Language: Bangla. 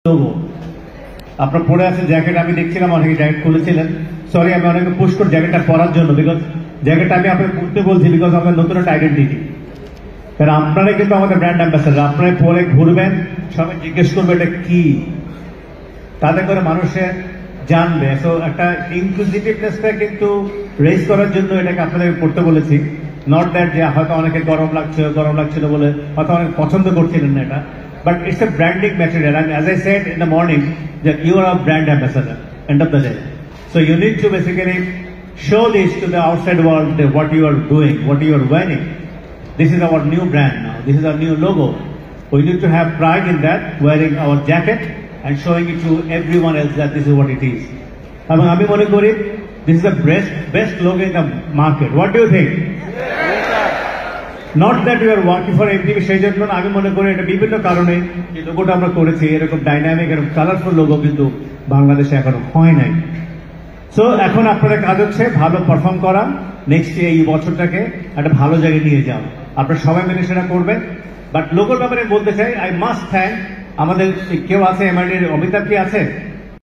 লোগো আপনার পরে আছে জ্যাকেট। আমি দেখছিলাম অনেকে জ্যাকেট খুলেছিলেন। সরি, আমি অনেকে পুশ করি জ্যাকেটটা পরার জন্য, বিকজ জ্যাকেটটা আমি আপনাকে পড়তে বলছি বিকজ আপনার নতুন একটা আইডেন্টিটি। কারণ আপনারাই কিন্তু আমাদের ব্র্যান্ড অ্যাম্বাসেডার। আপনারা পরে ঘুরবেন, সবাই জিজ্ঞেস করবে এটা কি, তাতে করে মানুষের জানবে। তো একটা ইনক্লুসিভনেসটা কিন্তু রেজ করার জন্য এটাকে আপনাদের করতে বলেছি। নট দ্যাট যে হয়তো অনেকে গরম লাগছিল বলে হয়তো অনেকে পছন্দ করছিলেন না এটা, but it's a branding material. And as I said in the morning, that you are a brand ambassador, end of the day. So you need to basically show this to the outside world, that what you are doing, what you are wearing. This is our new brand now. This is our new logo. We need to have pride in that, wearing our jacket and showing it to everyone else that this is what it is. এবং আমি মনে করি this is the best logo in the market. What do you think? Not that you are working for MTV, সেই জন্য আমি মনে করি এটা বিভিন্ন কারণে যে লোগোটা আমরা করেছি, এরকম ডাইনামিক এরকম কালারফুল লোগো কিন্তু বাংলাদেশে এখনো হয় নাই। সো এখন আপনাদের কাজ হচ্ছে ভালো পারফর্ম করা, নেক্সট এই বছরটাকে একটা ভালো জায়গায় নিয়ে যাও। আপনারা সবাই মিলে সেটা করবেন। বাট লোগোর ব্যাপারে বলতে চাই, আই মাস্ট থ্যাংক আমাদের কেউ আছে এমআইডির অমিতাভ কি আছে?